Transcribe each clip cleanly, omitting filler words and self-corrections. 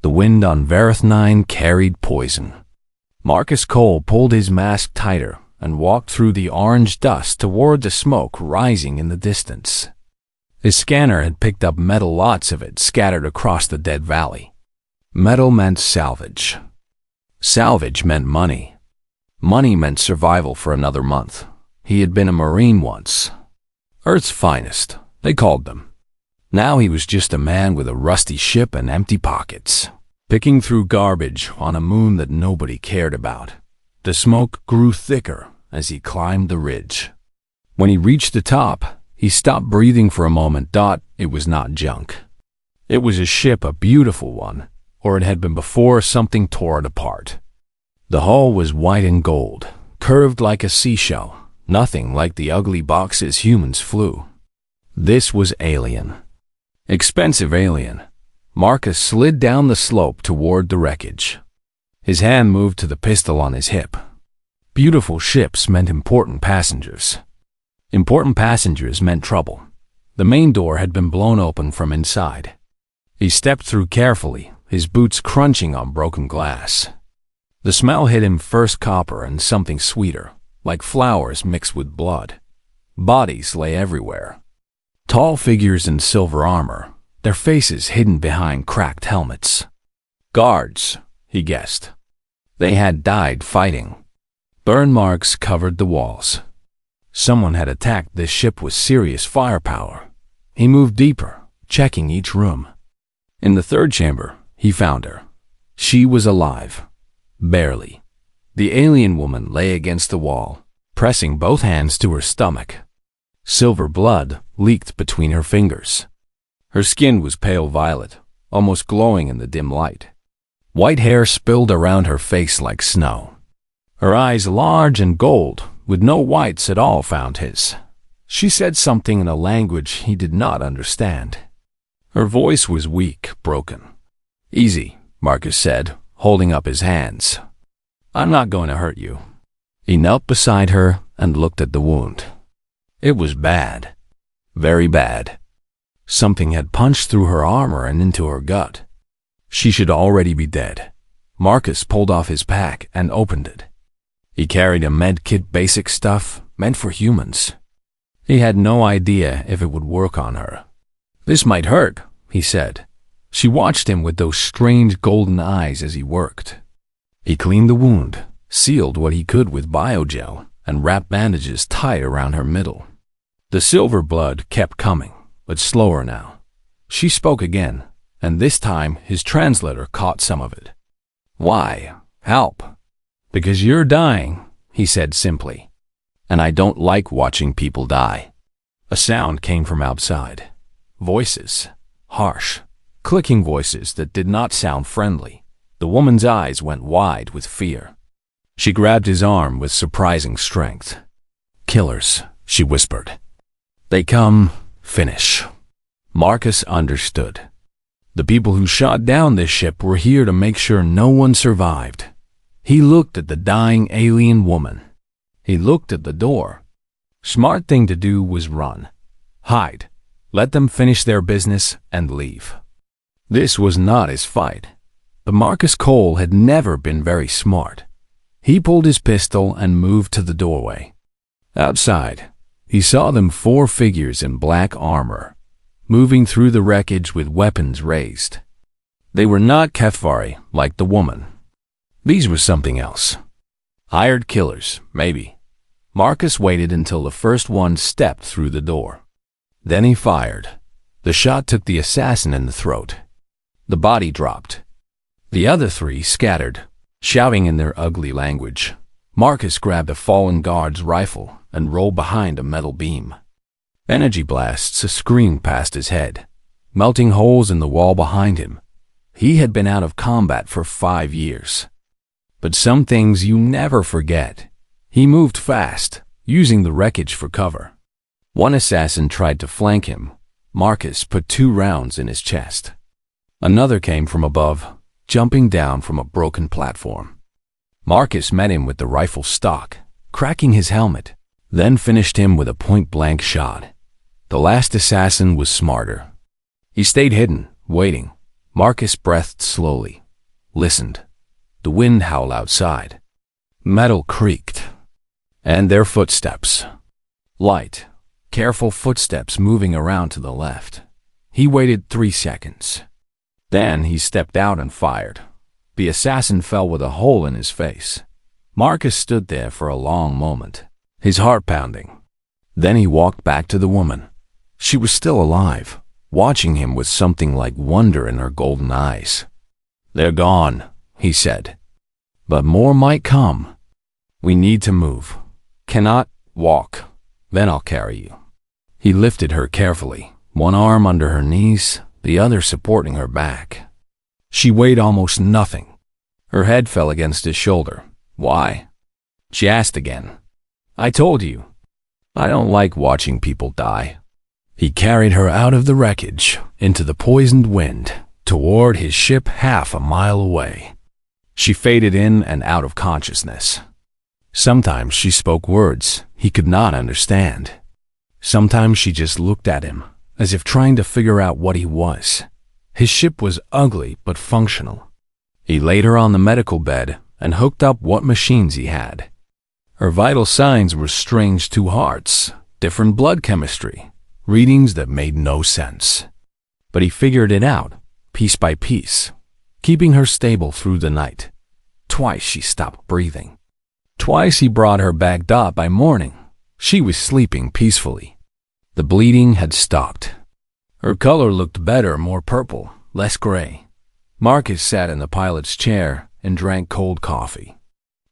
The wind on Vareth 9 carried poison. Marcus Cole pulled his mask tighter and walked through the orange dust toward the smoke rising in the distance. His scanner had picked up metal, lots of it scattered across the dead valley. Metal meant salvage. Salvage meant money. Money meant survival for another month. He had been a Marine once. Earth's finest, they called them. Now he was just a man with a rusty ship and empty pockets, picking through garbage on a moon that nobody cared about. The smoke grew thicker as he climbed the ridge. When he reached the top, he stopped breathing for a moment. It was not junk. It was a ship, a beautiful one, or it had been before something tore it apart. The hull was white and gold, curved like a seashell, nothing like the ugly boxes humans flew. This was alien. Expensive alien. Marcus slid down the slope toward the wreckage. His hand moved to the pistol on his hip. Beautiful ships meant important passengers. Important passengers meant trouble. The main door had been blown open from inside. He stepped through carefully, his boots crunching on broken glass. The smell hit him, first copper and something sweeter, like flowers mixed with blood. Bodies lay everywhere. Tall figures in silver armor, their faces hidden behind cracked helmets. Guards, he guessed. They had died fighting. Burn marks covered the walls. Someone had attacked this ship with serious firepower. He moved deeper, checking each room. In the third chamber, he found her. She was alive. Barely. The alien woman lay against the wall, pressing both hands to her stomach. Silver blood leaked between her fingers. Her skin was pale violet, almost glowing in the dim light. White hair spilled around her face like snow. Her eyes, large and gold, with no whites at all, found his. She said something in a language he did not understand. Her voice was weak, broken. "Easy," Marcus said, holding up his hands. "I'm not going to hurt you." He knelt beside her and looked at the wound. It was bad. Very bad. Something had punched through her armor and into her gut. She should already be dead. Marcus pulled off his pack and opened it. He carried a med kit, basic stuff meant for humans. He had no idea if it would work on her. "This might hurt," he said. She watched him with those strange golden eyes as he worked. He cleaned the wound, sealed what he could with biogel, and wrapped bandages tight around her middle. The silver blood kept coming, but slower now. She spoke again, and this time his translator caught some of it. "Why? Help." "Because you're dying," he said simply. "And I don't like watching people die." A sound came from outside. Voices. Harsh, clicking voices that did not sound friendly. The woman's eyes went wide with fear. She grabbed his arm with surprising strength. "Killers," she whispered. "They come, finish." Marcus understood. The people who shot down this ship were here to make sure no one survived. He looked at the dying alien woman. He looked at the door. Smart thing to do was run. Hide. Let them finish their business and leave. This was not his fight. But Marcus Cole had never been very smart. He pulled his pistol and moved to the doorway. Outside, he saw them, 4 figures in black armor, moving through the wreckage with weapons raised. They were not Kefari like the woman. These were something else. Hired killers, maybe. Marcus waited until the first one stepped through the door. Then he fired. The shot took the assassin in the throat. The body dropped. The other 3 scattered, shouting in their ugly language. Marcus grabbed a fallen guard's rifle and rolled behind a metal beam. Energy blasts screamed past his head, melting holes in the wall behind him. He had been out of combat for 5 years. But some things you never forget. He moved fast, using the wreckage for cover. One assassin tried to flank him. Marcus put 2 rounds in his chest. Another came from above, jumping down from a broken platform. Marcus met him with the rifle stock, cracking his helmet, then finished him with a point-blank shot. The last assassin was smarter. He stayed hidden, waiting. Marcus breathed slowly, listened. The wind howled outside. Metal creaked. And their footsteps. Light, careful footsteps moving around to the left. He waited 3 seconds. Then he stepped out and fired. The assassin fell with a hole in his face. Marcus stood there for a long moment, his heart pounding. Then he walked back to the woman. She was still alive, watching him with something like wonder in her golden eyes. "They're gone," he said. "But more might come. We need to move. Cannot walk. Then I'll carry you." He lifted her carefully, one arm under her knees, the other supporting her back. She weighed almost nothing. Her head fell against his shoulder. "Why?" she asked again. "I told you. I don't like watching people die." He carried her out of the wreckage, into the poisoned wind, toward his ship half a mile away. She faded in and out of consciousness. Sometimes she spoke words he could not understand. Sometimes she just looked at him, as if trying to figure out what he was. His ship was ugly but functional. He laid her on the medical bed and hooked up what machines he had. Her vital signs were strange 2 hearts, different blood chemistry, readings that made no sense. But he figured it out, piece by piece, keeping her stable through the night. Twice she stopped breathing. Twice he brought her back up by morning. She was sleeping peacefully. The bleeding had stopped. Her color looked better, more purple, less gray. Marcus sat in the pilot's chair and drank cold coffee.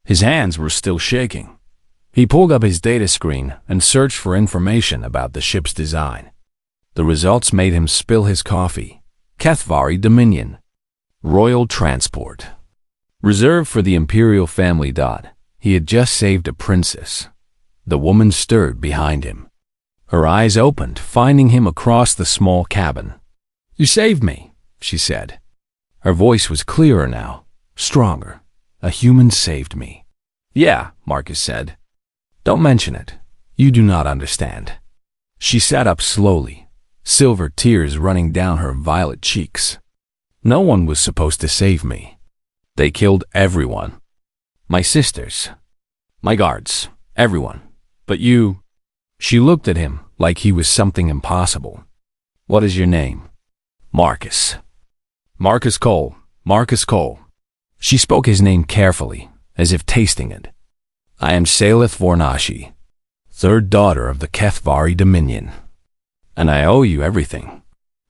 His hands were still shaking. He pulled up his data screen and searched for information about the ship's design. The results made him spill his coffee. HFY Dominion. Royal Transport. Reserved for the imperial family. He had just saved a princess. The woman stirred behind him. Her eyes opened, finding him across the small cabin. "You saved me," she said. Her voice was clearer now, stronger. "A human saved me." "Yeah," Marcus said. "Don't mention it. You do not understand." She sat up slowly, silver tears running down her violet cheeks. "No one was supposed to save me. They killed everyone. My sisters, my guards, everyone. But you..." She looked at him like he was something impossible. "What is your name?" "Marcus." "Marcus Cole. Marcus Cole." She spoke his name carefully, as if tasting it. "I am Salith Vornashi, 3rd daughter of the HFY Dominion. And I owe you everything."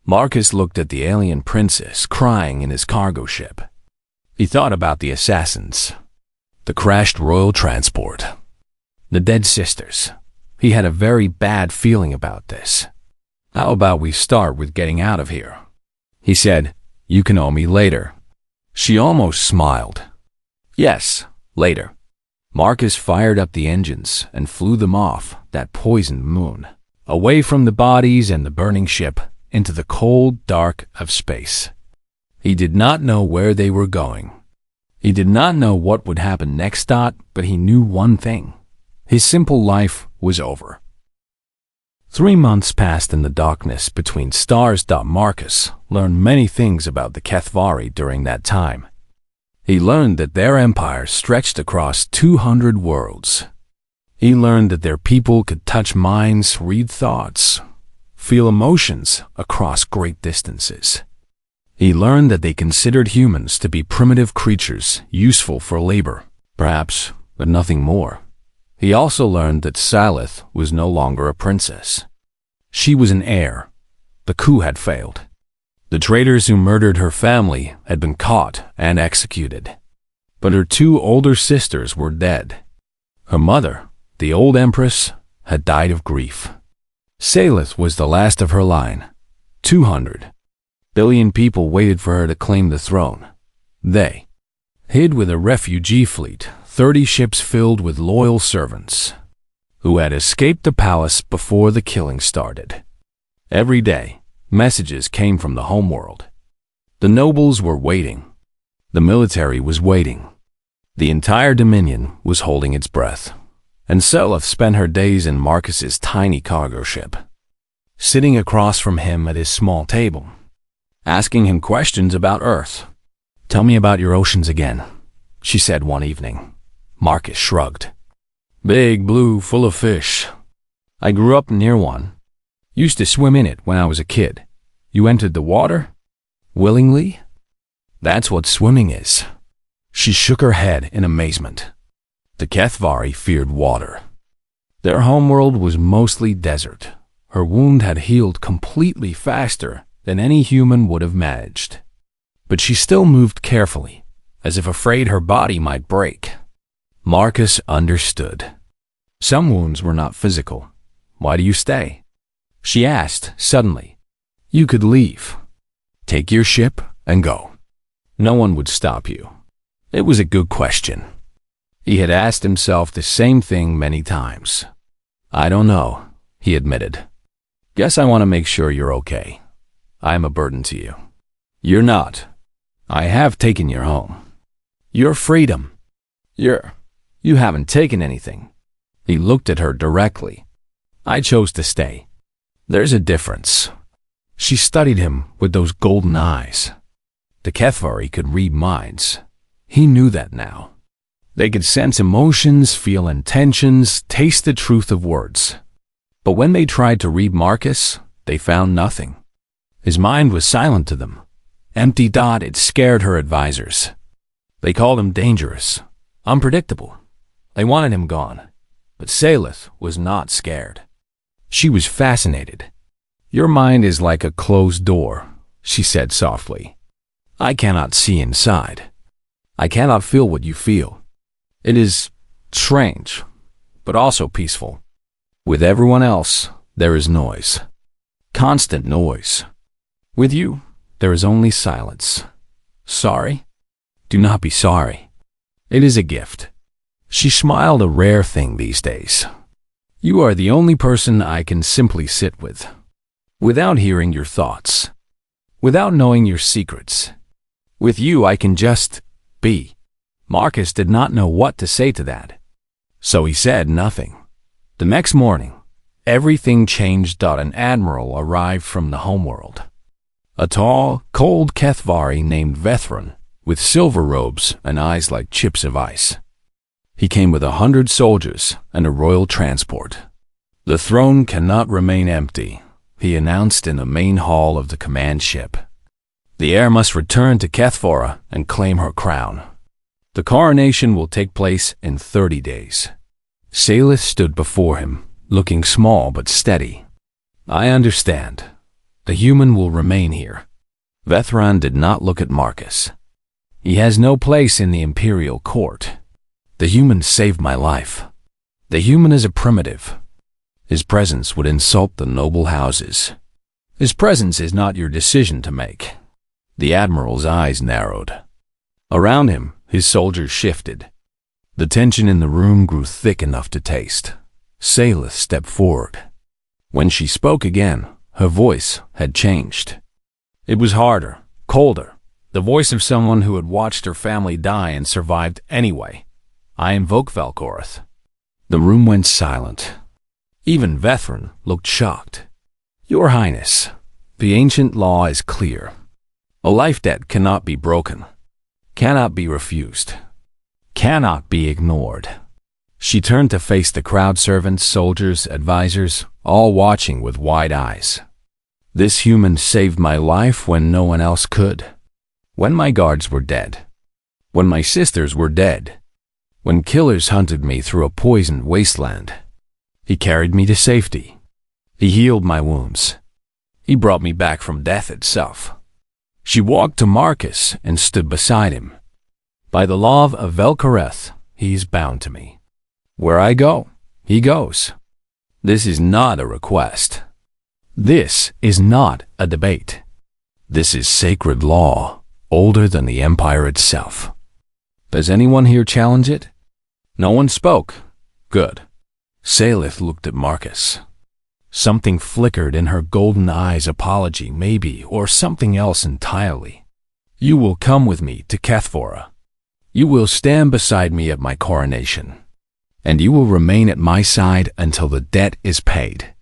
Marcus looked at the alien princess crying in his cargo ship. He thought about the assassins, the crashed royal transport, the dead sisters. He had a very bad feeling about this. "How about we start with getting out of here?" he said. "You can owe me later." She almost smiled. "Yes, later." Marcus fired up the engines and flew them off that poisoned moon, away from the bodies and the burning ship, into the cold dark of space. He did not know where they were going. He did not know what would happen next, but he knew one thing. His simple life was over. 3 months passed in the darkness between stars. Marcus learned many things about the HFY during that time. He learned that their empire stretched across 200 worlds. He learned that their people could touch minds, read thoughts, feel emotions across great distances. He learned that they considered humans to be primitive creatures, useful for labor, perhaps, but nothing more. He also learned that Salith was no longer a princess. She was an heir. The coup had failed. The traitors who murdered her family had been caught and executed. But her 2 older sisters were dead. Her mother, the old Empress, had died of grief. Salith was the last of her line. 200 billion people waited for her to claim the throne. They hid with a refugee fleet, 30 ships filled with loyal servants who had escaped the palace before the killing started. Every day, messages came from the homeworld. The nobles were waiting. The military was waiting. The entire Dominion was holding its breath. And Salith spent her days in Marcus's tiny cargo ship, sitting across from him at his small table. asking him questions about Earth. "Tell me about your oceans again," she said one evening. Marcus shrugged. "Big, blue, full of fish. I grew up near one. Used to swim in it when I was a kid. You entered the water? Willingly? That's what swimming is." She shook her head in amazement. The HFY feared water. Their homeworld was mostly desert. Her wound had healed completely faster than any human would have managed. But she still moved carefully, as if afraid her body might break. Marcus understood. Some wounds were not physical. "Why do you stay?" she asked suddenly. "You could leave. Take your ship and go. No one would stop you." It was a good question. He had asked himself the same thing many times. "I don't know," he admitted. "Guess I want to make sure you're okay. I'm a burden to you." "You're not. I have taken your home. Your freedom. You haven't taken anything." He looked at her directly. "I chose to stay. There's a difference." She studied him with those golden eyes. The HFY could read minds. He knew that now. They could sense emotions, feel intentions, taste the truth of words. But when they tried to read Marcus, they found nothing. His mind was silent to them. Empty. It scared her advisors. They called him dangerous, unpredictable. They wanted him gone. But Salith was not scared. She was fascinated. "Your mind is like a closed door," she said softly. "I cannot see inside. I cannot feel what you feel. It is strange, but also peaceful. With everyone else, there is noise. Constant noise. With you, there is only silence. Sorry? Do not be sorry. It is a gift." She smiled, a rare thing these days. "You are the only person I can simply sit with, without hearing your thoughts, without knowing your secrets. With you, I can just be." Marcus did not know what to say to that, so he said nothing. The next morning, everything changed. An admiral arrived from the homeworld. A tall, cold HFY named Vethron, with silver robes and eyes like chips of ice. He came with 100 soldiers and a royal transport. "The throne cannot remain empty," he announced in the main hall of the command ship. "The heir must return to HFY and claim her crown. The coronation will take place in 30 days. Salith stood before him, looking small but steady. "I understand. The human will remain here." Vethron did not look at Marcus. "He has no place in the imperial court. The human saved my life. The human is a primitive. His presence would insult the noble houses. His presence is not your decision to make." The admiral's eyes narrowed. Around him, his soldiers shifted. The tension in the room grew thick enough to taste. Salith stepped forward. When she spoke again, her voice had changed. It was harder, colder, the voice of someone who had watched her family die and survived anyway. "I invoke Valkorath." The room went silent. Even Vethron looked shocked. "Your Highness, the ancient law is clear. A life debt cannot be broken, cannot be refused, cannot be ignored." She turned to face the crowd, servants, soldiers, advisors, all watching with wide eyes. "This human saved my life when no one else could. When my guards were dead. When my sisters were dead. When killers hunted me through a poisoned wasteland. He carried me to safety. He healed my wounds. He brought me back from death itself." She walked to Marcus and stood beside him. "By the law of Valkorath, he is bound to me. Where I go, he goes. This is not a request. This is not a debate. This is sacred law, older than the Empire itself. Does anyone here challenge it?" No one spoke. Good. Salith looked at Marcus. Something flickered in her golden eyes, apology, maybe, or something else entirely. "You will come with me to HFY. You will stand beside me at my coronation. And you will remain at my side until the debt is paid."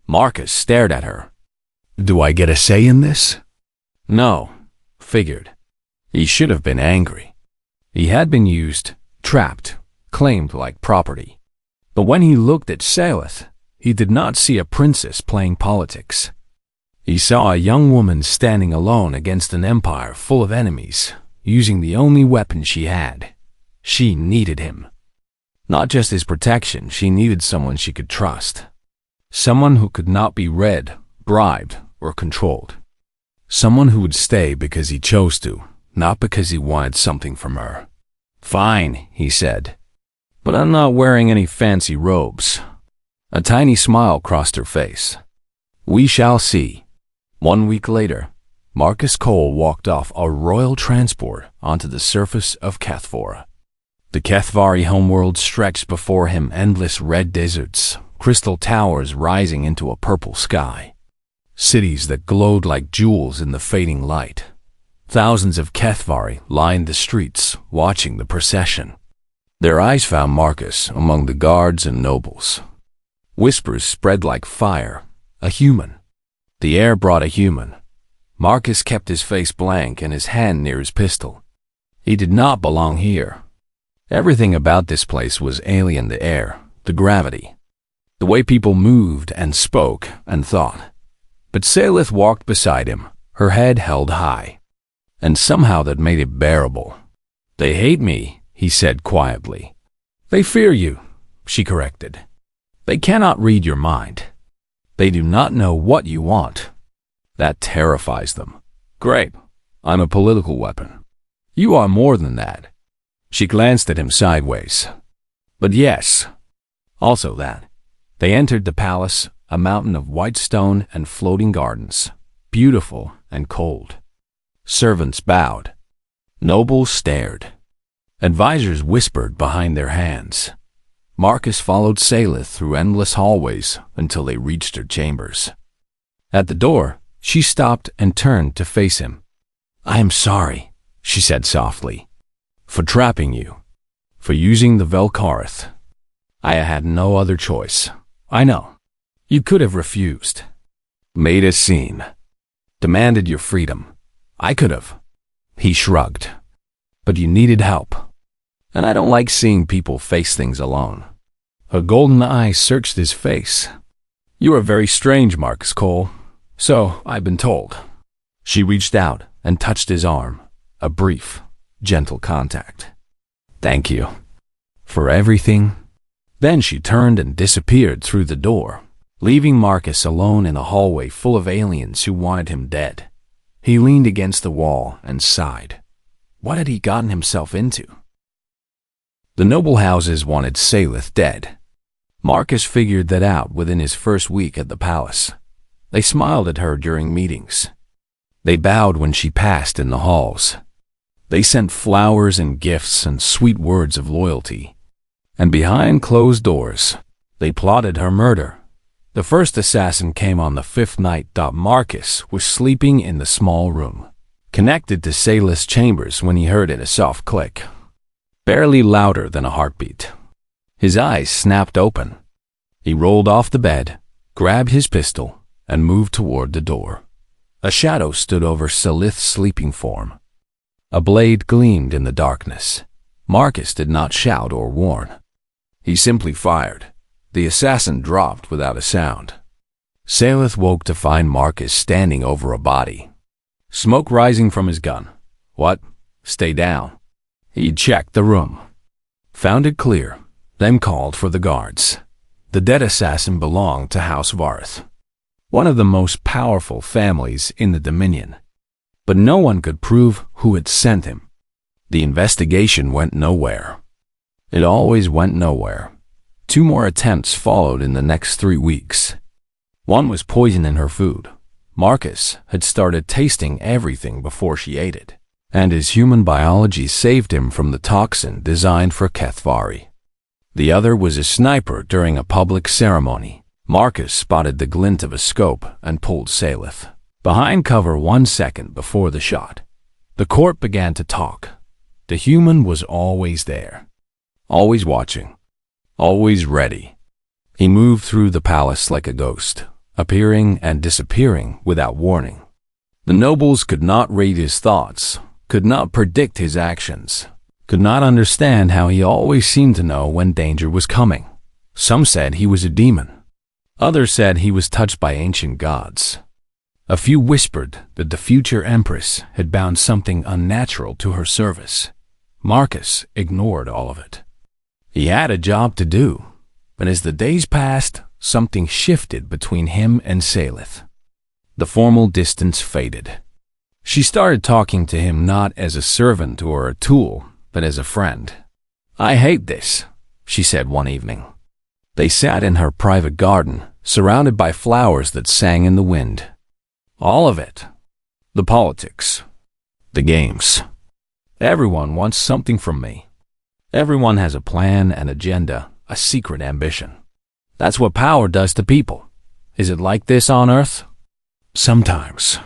Marcus stared at her. "Do I get a say in this?" No, figured. He should have been angry. He had been used, trapped, claimed like property. But when he looked at Salith, he did not see a princess playing politics. He saw a young woman standing alone against an empire full of enemies, using the only weapon she had. She needed him. Not just his protection, she needed someone she could trust. Someone who could not be read, bribed, or controlled. Someone who would stay because he chose to, not because he wanted something from her. Fine, he said. But I'm not wearing any fancy robes. A tiny smile crossed her face. We shall see. 1 week later, Marcus Cole walked off a royal transport onto the surface of Kethvora. The Kethvari homeworld stretched before him, endless red deserts, crystal towers rising into a purple sky. Cities that glowed like jewels in the fading light. Thousands of Kethvari lined the streets, watching the procession. Their eyes found Marcus among the guards and nobles. Whispers spread like fire. A human. The air brought a human. Marcus kept his face blank and his hand near his pistol. He did not belong here. Everything about this place was alien: the air, the gravity, the way people moved and spoke and thought. But Salith walked beside him, her head held high. And somehow that made it bearable. They hate me, he said quietly. They fear you, she corrected. They cannot read your mind. They do not know what you want. That terrifies them. Great. I'm a political weapon. You are more than that. She glanced at him sideways. But yes, also that. They entered the palace, a mountain of white stone and floating gardens, beautiful and cold. Servants bowed. Nobles stared. Advisors whispered behind their hands. Marcus followed Salith through endless hallways until they reached her chambers. At the door, she stopped and turned to face him. I am sorry, she said softly, for trapping you, for using the Velkarith. I had no other choice. I know. You could have refused. Made a scene. Demanded your freedom. I could have. He shrugged. But you needed help. And I don't like seeing people face things alone. Her golden eyes searched his face. You are very strange, Marcus Cole. So I've been told. She reached out and touched his arm. A brief, gentle contact. Thank you. For everything. Then she turned and disappeared through the door, leaving Marcus alone in a hallway full of aliens who wanted him dead. He leaned against the wall and sighed. What had he gotten himself into? The noble houses wanted Salith dead. Marcus figured that out within his first week at the palace. They smiled at her during meetings. They bowed when she passed in the halls. They sent flowers and gifts and sweet words of loyalty. And behind closed doors, they plotted her murder. The first assassin came on the fifth night. Marcus was sleeping in the small room, connected to Salith's chambers when he heard it, a soft click, barely louder than a heartbeat. His eyes snapped open. He rolled off the bed, grabbed his pistol, and moved toward the door. A shadow stood over Salith's sleeping form. A blade gleamed in the darkness. Marcus did not shout or warn. He simply fired. The assassin dropped without a sound. Salith woke to find Marcus standing over a body. Smoke rising from his gun. What? Stay down. He checked the room. Found it clear, then called for the guards. The dead assassin belonged to House Varth, one of the most powerful families in the Dominion. But no one could prove who had sent him. The investigation went nowhere. It always went nowhere. 2 more attempts followed in the next 3 weeks. One was poison in her food. Marcus had started tasting everything before she ate it, and his human biology saved him from the toxin designed for Kethvari. The other was a sniper during a public ceremony. Marcus spotted the glint of a scope and pulled Salith behind cover 1 second before the shot. The court began to talk. The human was always there, always watching, always ready. He moved through the palace like a ghost, appearing and disappearing without warning. The nobles could not read his thoughts, could not predict his actions, could not understand how he always seemed to know when danger was coming. Some said he was a demon. Others said he was touched by ancient gods. A few whispered that the future Empress had bound something unnatural to her service. Marcus ignored all of it. He had a job to do, but as the days passed, something shifted between him and Salith. The formal distance faded. She started talking to him not as a servant or a tool, but as a friend. "I hate this," she said one evening. They sat in her private garden, surrounded by flowers that sang in the wind. "All of it. The politics. The games. Everyone wants something from me. Everyone has a plan, an agenda, a secret ambition. That's what power does to people. Is it like this on Earth?" "Sometimes.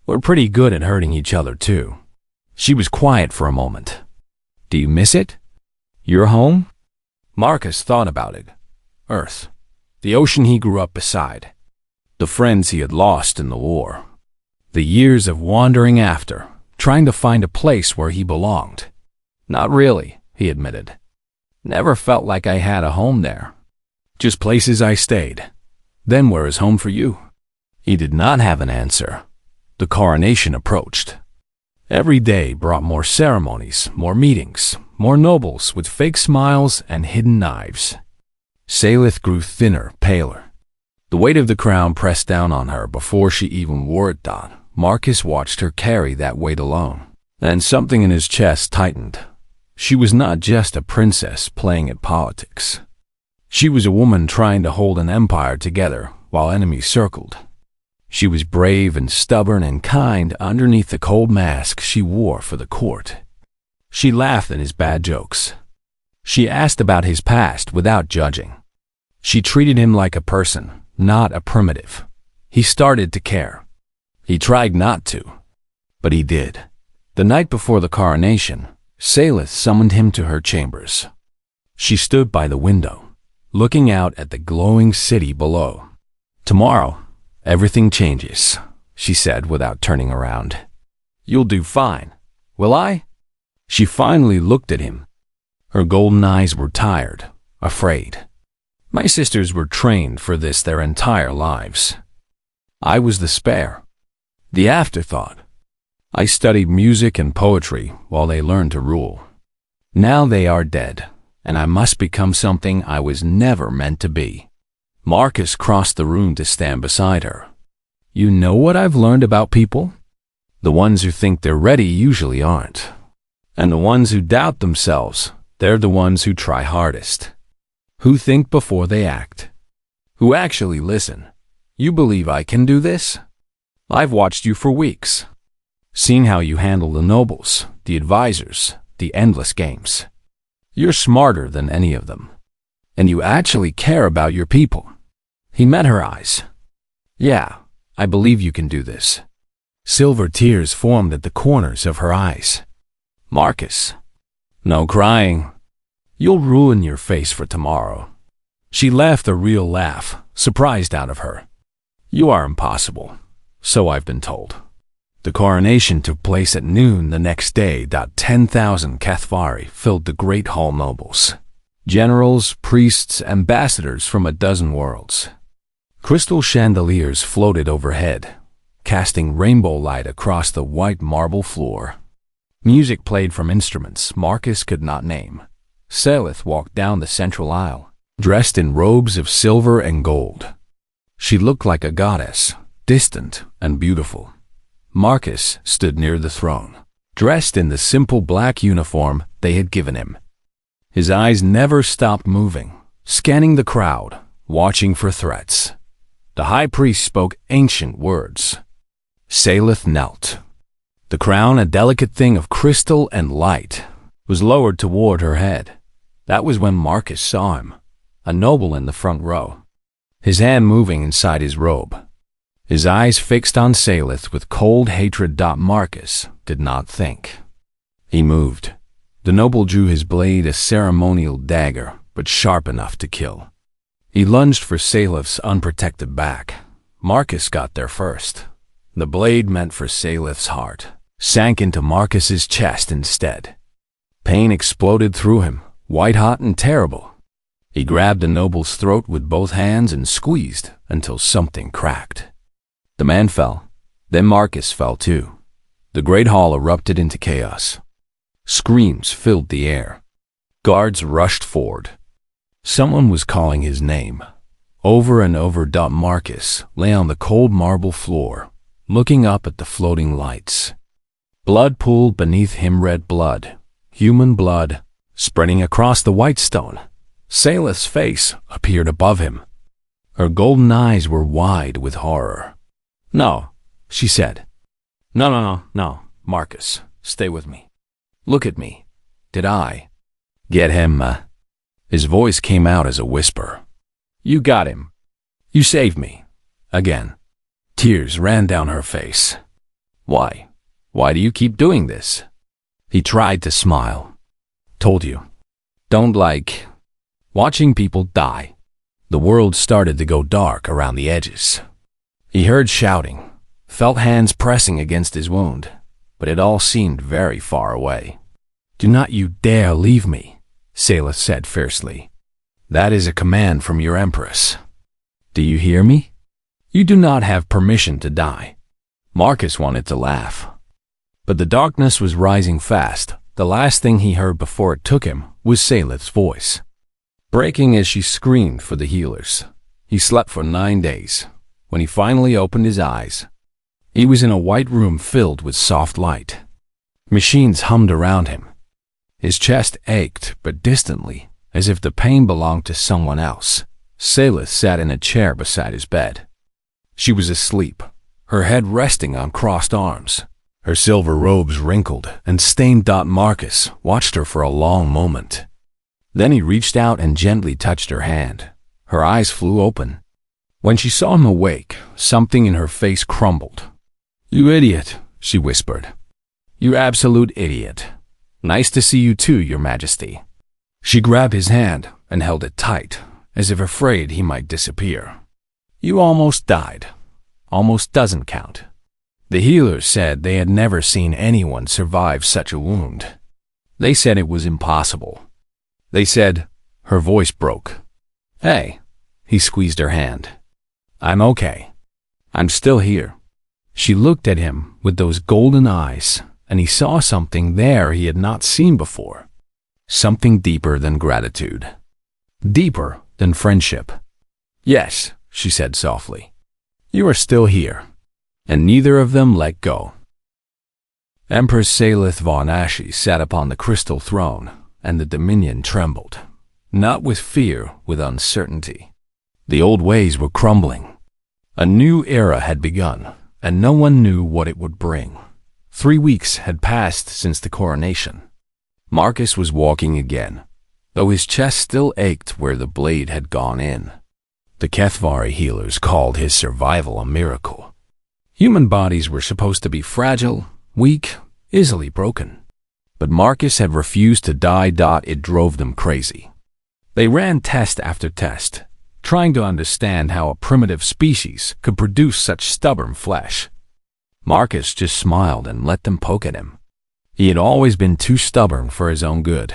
We're pretty good at hurting each other, too." She was quiet for a moment. "Do you miss it? Your home?" Marcus thought about it. Earth. The ocean he grew up beside. The friends he had lost in the war. The years of wandering after, trying to find a place where he belonged. "Not really," he admitted. "Never felt like I had a home there. Just places I stayed. Then where is home for you?" He did not have an answer. The coronation approached. Every day brought more ceremonies, more meetings, more nobles with fake smiles and hidden knives. Salith grew thinner, paler. The weight of the crown pressed down on her before she even wore it on. Marcus watched her carry that weight alone. And something in his chest tightened. She was not just a princess playing at politics. She was a woman trying to hold an empire together while enemies circled. She was brave and stubborn and kind underneath the cold mask she wore for the court. She laughed at his bad jokes. She asked about his past without judging. She treated him like a person, not a primitive. He started to care. He tried not to, but he did. The night before the coronation, Salith summoned him to her chambers. She stood by the window, looking out at the glowing city below. "Tomorrow, everything changes," she said without turning around. "You'll do fine. Will I?" She finally looked at him. Her golden eyes were tired, afraid. "My sisters were trained for this their entire lives. I was the spare, the afterthought. I studied music and poetry while they learned to rule. Now they are dead, and I must become something I was never meant to be." Marcus crossed the room to stand beside her. "You know what I've learned about people? The ones who think they're ready usually aren't. And the ones who doubt themselves, they're the ones who try hardest. Who think before they act. Who actually listen. You believe I can do this? I've watched you for weeks. Seen how you handle the nobles, the advisors, the endless games. You're smarter than any of them. And you actually care about your people." He met her eyes. "Yeah, I believe you can do this." Silver tears formed at the corners of her eyes. "Marcus, no crying. You'll ruin your face for tomorrow." She laughed a real laugh, surprised out of her. "You are impossible, so I've been told." The coronation took place at noon the next day. 10,000 Cathvari filled the great hall. Nobles, generals, priests, ambassadors from a dozen worlds. Crystal chandeliers floated overhead, casting rainbow light across the white marble floor. Music played from instruments Marcus could not name. Salith walked down the central aisle, dressed in robes of silver and gold. She looked like a goddess, distant and beautiful. Marcus stood near the throne, dressed in the simple black uniform they had given him. His eyes never stopped moving, scanning the crowd, watching for threats. The high priest spoke ancient words. Salith knelt. The crown, a delicate thing of crystal and light, was lowered toward her head. That was when Marcus saw him, a noble in the front row, his hand moving inside his robe. His eyes fixed on Salith with cold hatred. Marcus did not think. He moved. The noble drew his blade, a ceremonial dagger, but sharp enough to kill. He lunged for Salith's unprotected back. Marcus got there first. The blade meant for Salith's heart sank into Marcus's chest instead. Pain exploded through him, white-hot and terrible. He grabbed the noble's throat with both hands and squeezed until something cracked. The man fell. Then Marcus fell too. The great hall erupted into chaos. Screams filled the air. Guards rushed forward. Someone was calling his name. Over and over. Marcus lay on the cold marble floor, looking up at the floating lights. Blood pooled beneath him, red blood, human blood, spreading across the white stone. Salith's face appeared above him. Her golden eyes were wide with horror. "No," she said. No, Marcus, stay with me. Look at me. Did I get him?" His voice came out as a whisper. "You got him. You saved me." Again. Tears ran down her face. Why? Why do you keep doing this?" He tried to smile. "Told you. Don't like watching people die." The world started to go dark around the edges. He heard shouting, felt hands pressing against his wound, but it all seemed very far away. "Do not you dare leave me," Salith said fiercely. "That is a command from your Empress. Do you hear me? You do not have permission to die." Marcus wanted to laugh. But the darkness was rising fast. The last thing he heard before it took him was Salith's voice, breaking as she screamed for the healers. He slept for 9 days. When he finally opened his eyes, he was in a white room filled with soft light. Machines hummed around him. His chest ached, but distantly, as if the pain belonged to someone else. Salith sat in a chair beside his bed. She was asleep, her head resting on crossed arms, her silver robes wrinkled and stained. Marcus watched her for a long moment. Then he reached out and gently touched her hand. Her eyes flew open. When she saw him awake, something in her face crumbled. "You idiot," she whispered. "You absolute idiot. Nice to see you too, Your Majesty." She grabbed his hand and held it tight, as if afraid he might disappear. "You almost died. Almost doesn't count." The healers said they had never seen anyone survive such a wound. They said it was impossible. They said, her voice broke. "Hey," he squeezed her hand. "I'm okay. I'm still here." She looked at him with those golden eyes, and he saw something there he had not seen before. Something deeper than gratitude. Deeper than friendship. "Yes," she said softly. "You are still here." And neither of them let go. Empress Salith von Ashi sat upon the crystal throne, and the Dominion trembled. Not with fear, with uncertainty. The old ways were crumbling. A new era had begun, and no one knew what it would bring. 3 weeks had passed since the coronation. Marcus was walking again, though his chest still ached where the blade had gone in. The Kethvari healers called his survival a miracle. Human bodies were supposed to be fragile, weak, easily broken. But Marcus had refused to die. It drove them crazy. They ran test after test, trying to understand how a primitive species could produce such stubborn flesh. Marcus just smiled and let them poke at him. He had always been too stubborn for his own good.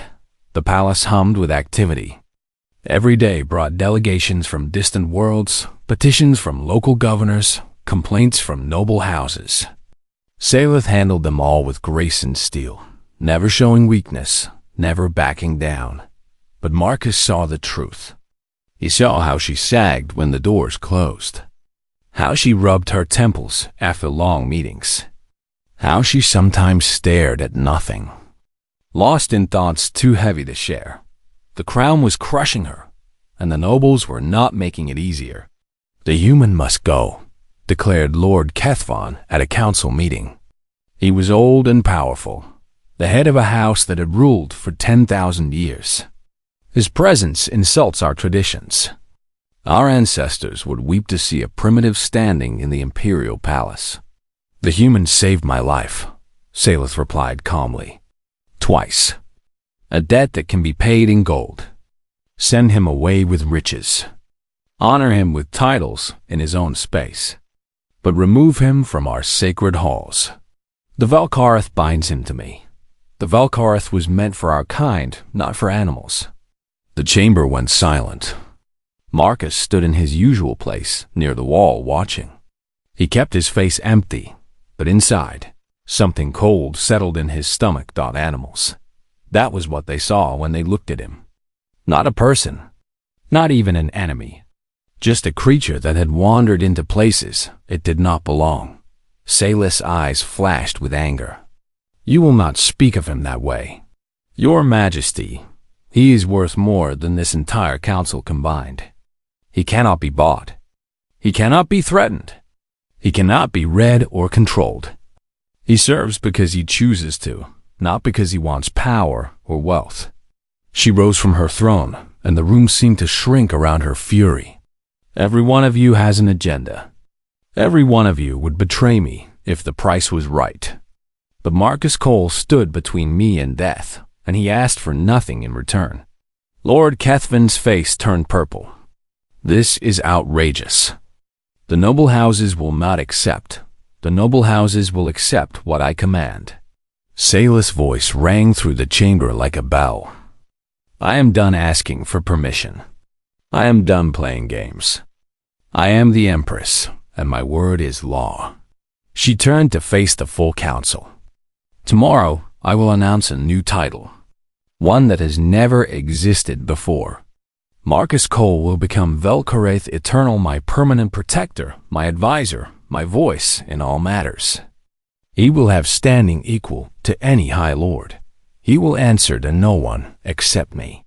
The palace hummed with activity. Every day brought delegations from distant worlds, petitions from local governors, complaints from noble houses. Salith handled them all with grace and steel, never showing weakness, never backing down. But Marcus saw the truth. He saw how she sagged when the doors closed, how she rubbed her temples after long meetings, how she sometimes stared at nothing, lost in thoughts too heavy to share. The crown was crushing her, and the nobles were not making it easier. "The human must go," declared Lord Kethvon at a council meeting. He was old and powerful, the head of a house that had ruled for 10,000 years. His presence insults our traditions. Our ancestors would weep to see a primitive standing in the imperial palace. "The human saved my life," Salith replied calmly. "Twice. A debt that can be paid in gold. Send him away with riches. Honor him with titles in his own space. but remove him from our sacred halls. The Valkarath binds him to me. The Valkarath was meant for our kind, not for animals." The chamber went silent. Marcus stood in his usual place, near the wall, watching. He kept his face empty, but inside, something cold settled in his stomach. Animals. That was what they saw when they looked at him. Not a person, not even an enemy. Just a creature that had wandered into places it did not belong. Saylith's eyes flashed with anger. "You will not speak of him that way. Your Majesty, he is worth more than this entire council combined. He cannot be bought. He cannot be threatened. He cannot be read or controlled. He serves because he chooses to, not because he wants power or wealth." She rose from her throne, and the room seemed to shrink around her fury. "Every one of you has an agenda. Every one of you would betray me if the price was right. But Marcus Cole stood between me and death, and he asked for nothing in return." Lord Kethvin's face turned purple. "This is outrageous. The noble houses will not accept. The noble houses will accept what I command." Saylith's voice rang through the chamber like a bell. "I am done asking for permission. I am done playing games. I am the Empress, and my word is law." She turned to face the full council. "Tomorrow, I will announce a new title, one that has never existed before. Marcus Cole will become Vel'Kareth Eternal, my permanent protector, my advisor, my voice in all matters. He will have standing equal to any High Lord. He will answer to no one except me."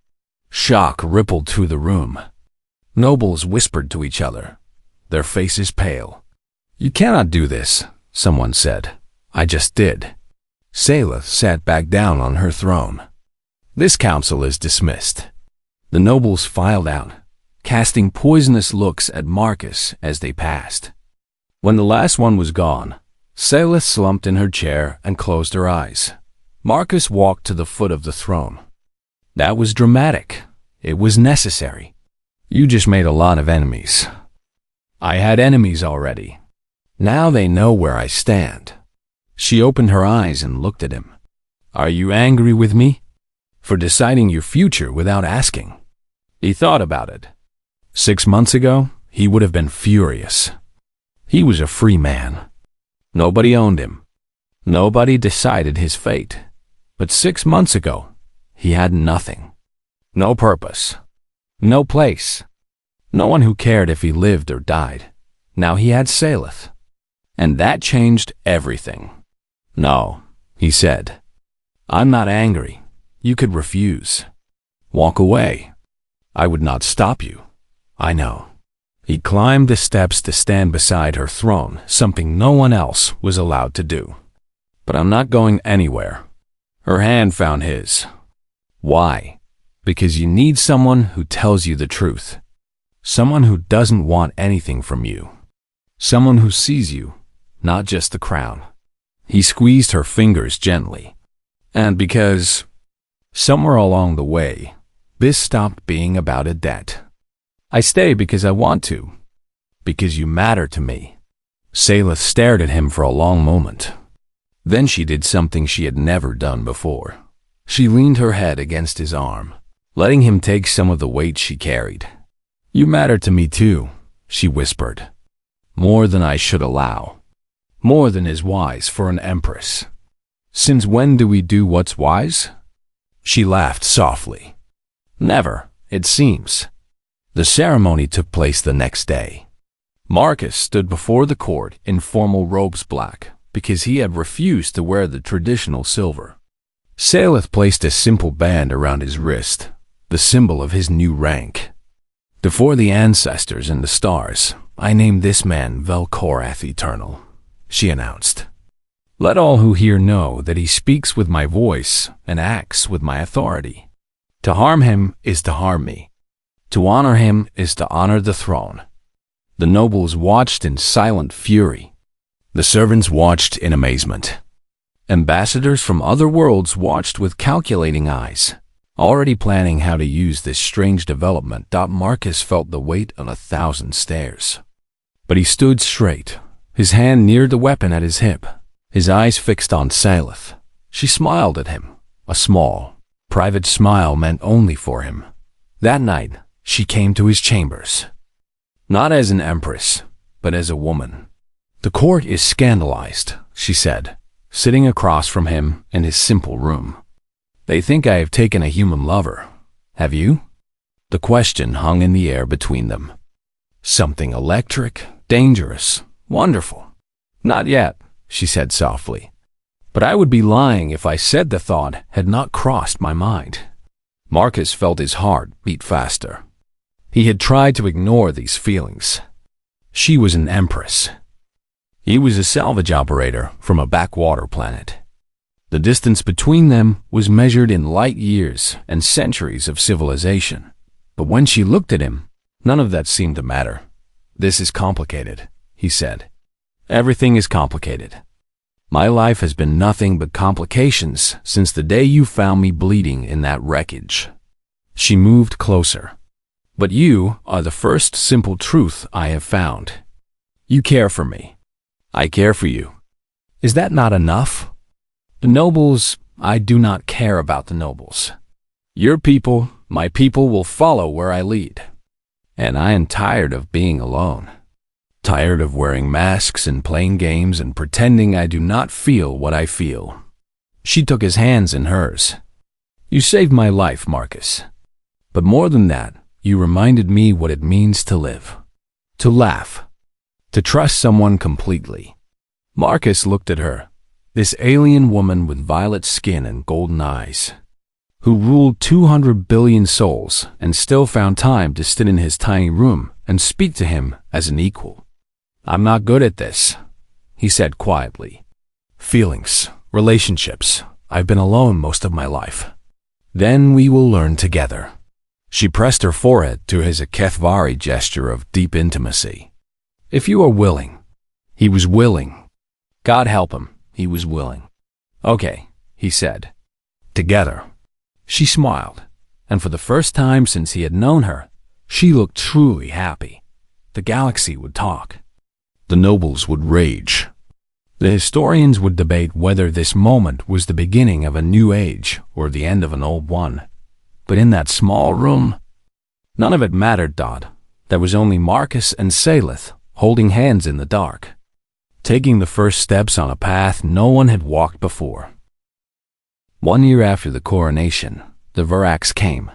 Shock rippled through the room. Nobles whispered to each other, their faces pale. "You cannot do this," someone said. "I just did." Saylith sat back down on her throne. "This council is dismissed." The nobles filed out, casting poisonous looks at Marcus as they passed. When the last one was gone, Saylith slumped in her chair and closed her eyes. Marcus walked to the foot of the throne. "That was dramatic. It was necessary. You just made a lot of enemies. I had enemies already. Now they know where I stand." She opened her eyes and looked at him. "Are you angry with me? For deciding your future without asking?" He thought about it. 6 months ago, he would have been furious. He was a free man. Nobody owned him. Nobody decided his fate. But 6 months ago, he had nothing. No purpose. No place. No one who cared if he lived or died. Now he had Saylith. And that changed everything. "No," he said. "I'm not angry. You could refuse. Walk away. I would not stop you. I know." He climbed the steps to stand beside her throne, something no one else was allowed to do. "But I'm not going anywhere." Her hand found his. "Why?" "Because you need someone who tells you the truth. Someone who doesn't want anything from you. Someone who sees you, not just the crown." He squeezed her fingers gently. "And because somewhere along the way, this stopped being about a debt. I stay because I want to. Because you matter to me." Saylith stared at him for a long moment. Then she did something she had never done before. She leaned her head against his arm, letting him take some of the weight she carried. "You matter to me too," she whispered. "More than I should allow. More than is wise for an empress. Since when do we do what's wise?" She laughed softly. "Never, it seems." The ceremony took place the next day. Marcus stood before the court in formal robes black, because he had refused to wear the traditional silver. Saylith placed a simple band around his wrist, the symbol of his new rank. "Before the ancestors and the stars, I name this man Vel'Kareth Eternal," she announced. "Let all who hear know that he speaks with my voice and acts with my authority. To harm him is to harm me. To honor him is to honor the throne." The nobles watched in silent fury. The servants watched in amazement. Ambassadors from other worlds watched with calculating eyes, already planning how to use this strange development. Marcus felt the weight on 1,000 stairs. But he stood straight, his hand neared the weapon at his hip, his eyes fixed on Salith. She smiled at him, a small, private smile meant only for him. That night, she came to his chambers. Not as an empress, but as a woman. "The court is scandalized," she said, sitting across from him in his simple room. "They think I have taken a human lover. Have you?" The question hung in the air between them. "Something electric, dangerous, wonderful." "Not yet," she said softly. "But I would be lying if I said the thought had not crossed my mind." Marcus felt his heart beat faster. He had tried to ignore these feelings. She was an empress. He was a salvage operator from a backwater planet. The distance between them was measured in light years and centuries of civilization. But when she looked at him, none of that seemed to matter. "This is complicated," he said. "Everything is complicated. My life has been nothing but complications since the day you found me bleeding in that wreckage." She moved closer. "But you are the first simple truth I have found. You care for me. I care for you. Is that not enough? The nobles, I do not care about the nobles. Your people, my people will follow where I lead. And I am tired of being alone. Tired of wearing masks and playing games and pretending I do not feel what I feel." She took his hands in hers. "You saved my life, Marcus. But more than that, you reminded me what it means to live. To laugh. To trust someone completely." Marcus looked at her, this alien woman with violet skin and golden eyes, who ruled 200 billion souls and still found time to sit in his tiny room and speak to him as an equal. "I'm not good at this," he said quietly. "Feelings, relationships, I've been alone most of my life. Then we will learn together." She pressed her forehead to his HFY gesture of deep intimacy. "If you are willing." He was willing. God help him, he was willing. "Okay," he said. "Together." She smiled, and for the first time since he had known her, she looked truly happy. The galaxy would talk. The nobles would rage. The historians would debate whether this moment was the beginning of a new age or the end of an old one. But in that small room, none of it mattered. There was only Marcus and Salith holding hands in the dark, taking the first steps on a path no one had walked before. 1 year after the coronation, the Virax came.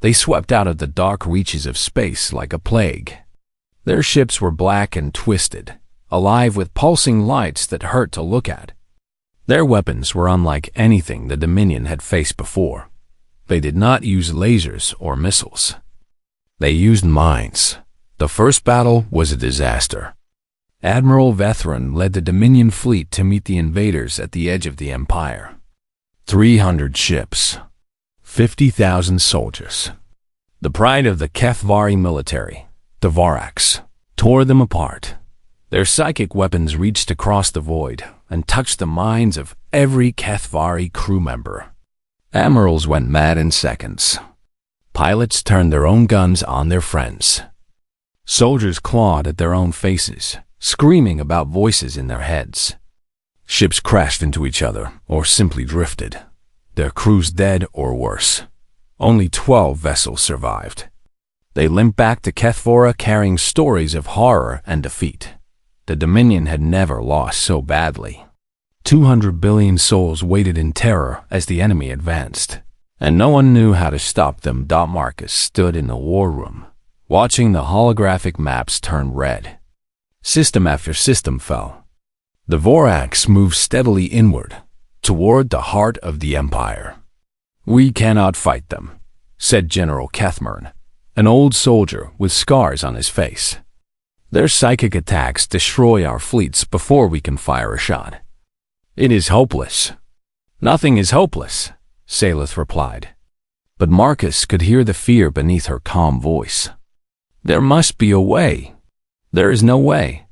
They swept out of the dark reaches of space like a plague. Their ships were black and twisted, alive with pulsing lights that hurt to look at. Their weapons were unlike anything the Dominion had faced before. They did not use lasers or missiles. They used mines. The first battle was a disaster. Admiral Vethran led the Dominion fleet to meet the invaders at the edge of the Empire. 300 ships, 50,000 soldiers. The pride of the HFY military, the Virax, tore them apart. Their psychic weapons reached across the void and touched the minds of every HFY crew member. Admirals went mad in seconds. Pilots turned their own guns on their friends. Soldiers clawed at their own faces, screaming about voices in their heads. Ships crashed into each other or simply drifted, their crews dead or worse. Only 12 vessels survived. They limped back to Kethvora carrying stories of horror and defeat. The Dominion had never lost so badly. 200 billion souls waited in terror as the enemy advanced, and no one knew how to stop them. Marcus stood in the war room, watching the holographic maps turn red. System after system fell. The Virax moved steadily inward, toward the heart of the Empire. "We cannot fight them," said General Kethmern, an old soldier with scars on his face. "Their psychic attacks destroy our fleets before we can fire a shot. It is hopeless." "Nothing is hopeless," Salith replied. But Marcus could hear the fear beneath her calm voice. "There must be a way." "There is no way.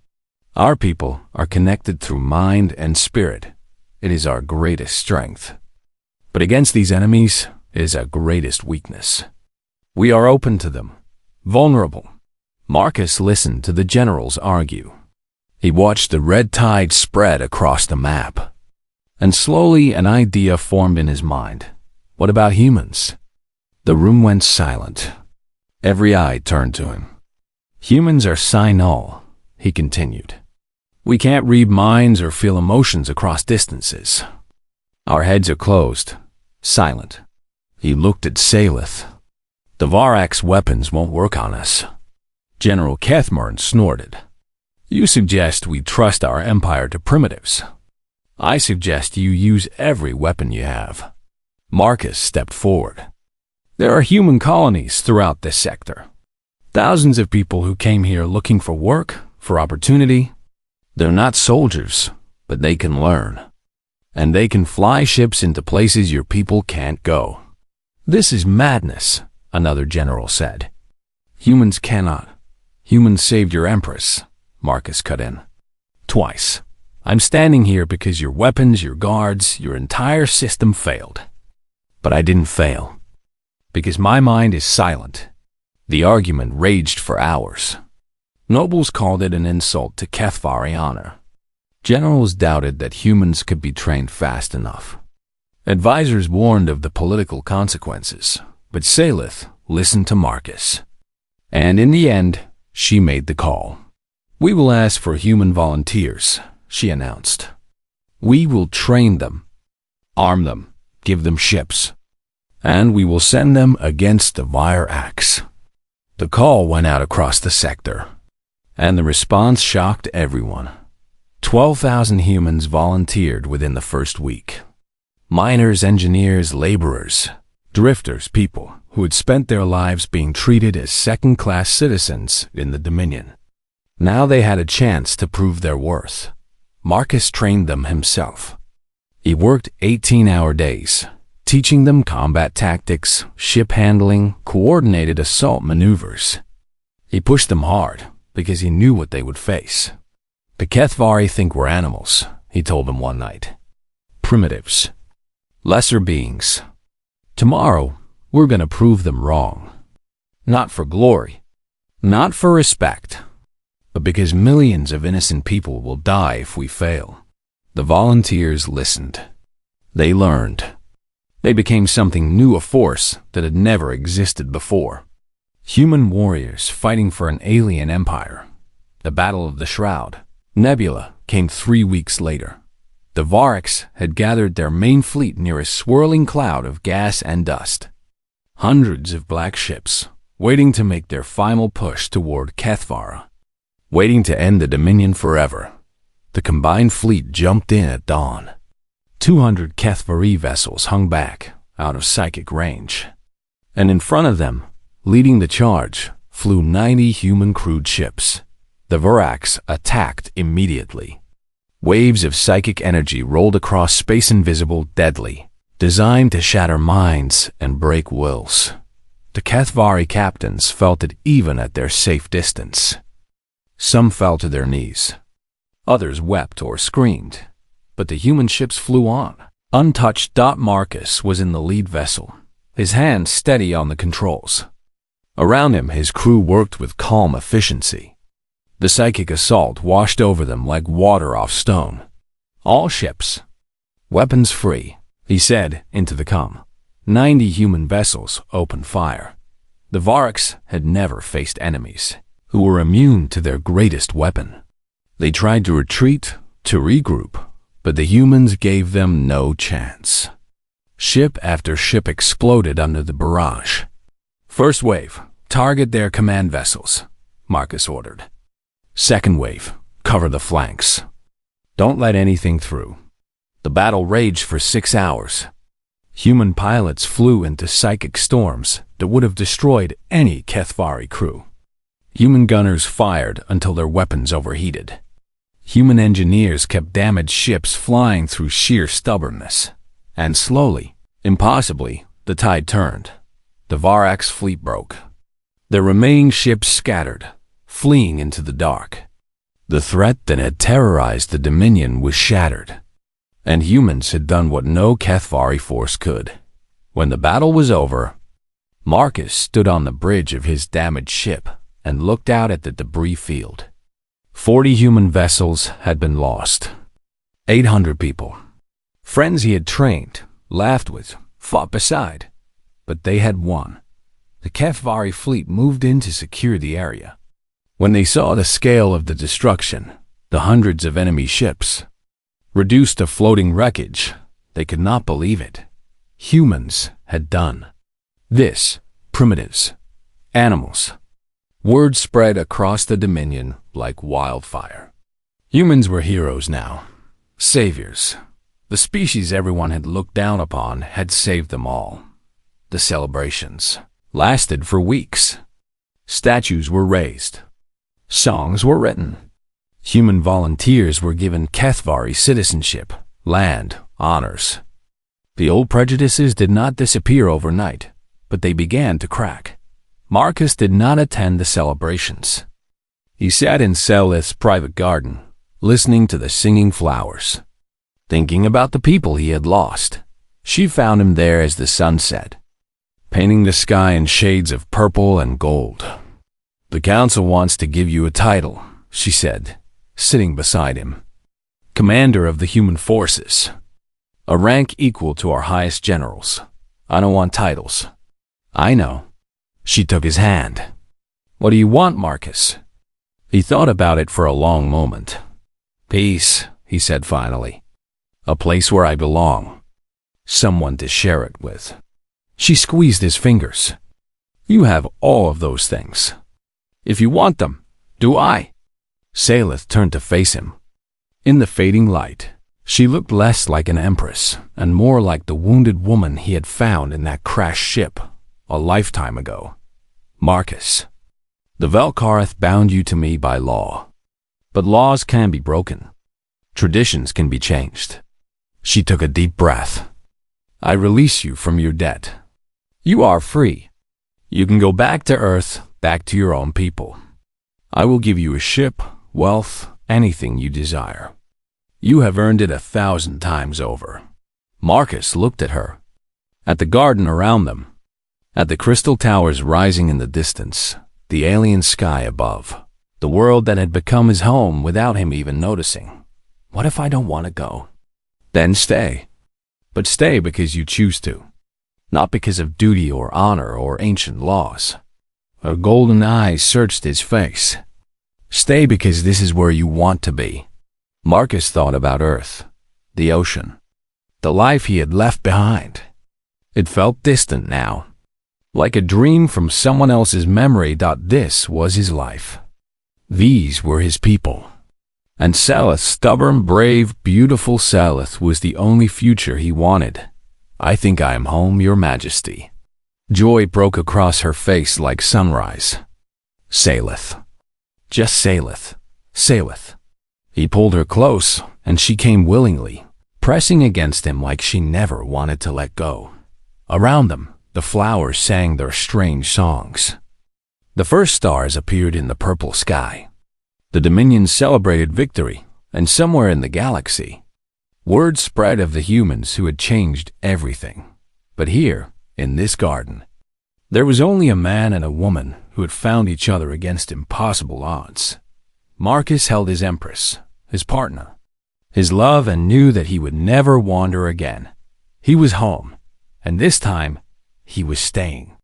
Our people are connected through mind and spirit. It is our greatest strength. But against these enemies is our greatest weakness. We are open to them, vulnerable." Marcus listened to the generals argue. He watched the red tide spread across the map. And slowly an idea formed in his mind. What about humans? The room went silent. Every eye turned to him. Humans are psi-null, he continued. We can't read minds or feel emotions across distances. Our heads are closed, silent. He looked at Salith. The Varak's weapons won't work on us. General Kethmern snorted. You suggest we trust our empire to primitives. I suggest you use every weapon you have. Marcus stepped forward. There are human colonies throughout this sector. Thousands of people who came here looking for work, for opportunity. They're not soldiers, but they can learn. And they can fly ships into places your people can't go. This is madness, another general said. Humans cannot. Humans saved your Empress, Marcus cut in. Twice. I'm standing here because your weapons, your guards, your entire system failed. But I didn't fail. Because my mind is silent. The argument raged for hours. Nobles called it an insult to Kethvari honor. Generals doubted that humans could be trained fast enough. Advisors warned of the political consequences, but Salith listened to Marcus. And in the end, she made the call. We will ask for human volunteers, she announced. We will train them, arm them, give them ships, and we will send them against the Varak's. The call went out across the sector, and the response shocked everyone. 12,000 humans volunteered within the first week. Miners, engineers, laborers, drifters, people who had spent their lives being treated as second-class citizens in the Dominion. Now they had a chance to prove their worth. Marcus trained them himself. He worked 18-hour days, teaching them combat tactics, ship handling, coordinated assault maneuvers. He pushed them hard because he knew what they would face. The Kethvari think we're animals, he told them one night. Primitives. Lesser beings. Tomorrow, we're going to prove them wrong. Not for glory. Not for respect. But because millions of innocent people will die if we fail. The volunteers listened. They learned. They became something new, a force that had never existed before. Human warriors fighting for an alien empire. The Battle of the Shroud, Nebula, came 3 weeks later. The Varak's had gathered their main fleet near a swirling cloud of gas and dust. Hundreds of black ships, waiting to make their final push toward Kethvara, waiting to end the Dominion forever. The combined fleet jumped in at dawn. 200 Kethvari vessels hung back, out of psychic range. And in front of them, leading the charge, flew 90 human-crewed ships. The Varak's attacked immediately. Waves of psychic energy rolled across space, invisible, deadly, designed to shatter minds and break wills. The Kethvari captains felt it even at their safe distance. Some fell to their knees. Others wept or screamed. But the human ships flew on. Untouched. Marcus was in the lead vessel, his hands steady on the controls. Around him, his crew worked with calm efficiency. The psychic assault washed over them like water off stone. All ships. Weapons free, he said into the comm. 90 human vessels opened fire. The Varak's had never faced enemies who were immune to their greatest weapon. They tried to retreat, to regroup, but the humans gave them no chance. Ship after ship exploded under the barrage. First wave, target their command vessels, Marcus ordered. Second wave, cover the flanks. Don't let anything through. The battle raged for 6 hours. Human pilots flew into psychic storms that would have destroyed any Kethvari crew. Human gunners fired until their weapons overheated. Human engineers kept damaged ships flying through sheer stubbornness. And slowly, impossibly, the tide turned. The Varak's fleet broke. Their remaining ships scattered, fleeing into the dark. The threat that had terrorized the Dominion was shattered, and humans had done what no Kethvari force could. When the battle was over, Marcus stood on the bridge of his damaged ship and looked out at the debris field. 40 human vessels had been lost. 800 people. Friends he had trained, laughed with, fought beside. But they had won. The HFY fleet moved in to secure the area. When they saw the scale of the destruction, the hundreds of enemy ships, reduced to floating wreckage, they could not believe it. Humans had done this. Primitives. Animals. Word spread across the Dominion like wildfire. Humans were heroes now. Saviors. The species everyone had looked down upon had saved them all. The celebrations lasted for weeks. Statues were raised. Songs were written. Human volunteers were given HFY citizenship, land, honors. The old prejudices did not disappear overnight, but they began to crack. Marcus did not attend the celebrations. He sat in Selith's private garden, listening to the singing flowers, thinking about the people he had lost. She found him there as the sun set, painting the sky in shades of purple and gold. "The council wants to give you a title," she said, sitting beside him. "Commander of the human forces. A rank equal to our highest generals. I don't want titles." "I know." She took his hand. "What do you want, Marcus?" He thought about it for a long moment. "Peace," he said finally. "A place where I belong. Someone to share it with." She squeezed his fingers. "You have all of those things. If you want them, do I?" Salith turned to face him. In the fading light, she looked less like an empress and more like the wounded woman he had found in that crashed ship a lifetime ago. "Marcus, the Velkarth bound you to me by law. But laws can be broken. Traditions can be changed." She took a deep breath. "I release you from your debt. You are free. You can go back to Earth, back to your own people. I will give you a ship, wealth, anything you desire. You have earned it 1,000 times over." Marcus looked at her, at the garden around them, at the crystal towers rising in the distance, the alien sky above, the world that had become his home without him even noticing. "What if I don't want to go?" "Then stay. But stay because you choose to, not because of duty or honor or ancient laws." Her golden eyes searched his face. "Stay because this is where you want to be." Marcus thought about Earth, the ocean, the life he had left behind. It felt distant now, like a dream from someone else's memory. This was his life. These were his people. And Selith, stubborn, brave, beautiful Selith, was the only future he wanted. "I think I am home, Your Majesty." Joy broke across her face like sunrise. "Selith. Just Selith. Selith." He pulled her close, and she came willingly, pressing against him like she never wanted to let go. Around them, the flowers sang their strange songs. The first stars appeared in the purple sky. The Dominion celebrated victory, and somewhere in the galaxy, word spread of the humans who had changed everything. But here, in this garden, there was only a man and a woman who had found each other against impossible odds. Marcus held his Empress, his partner, his love, and knew that he would never wander again. He was home, and this time he was staying.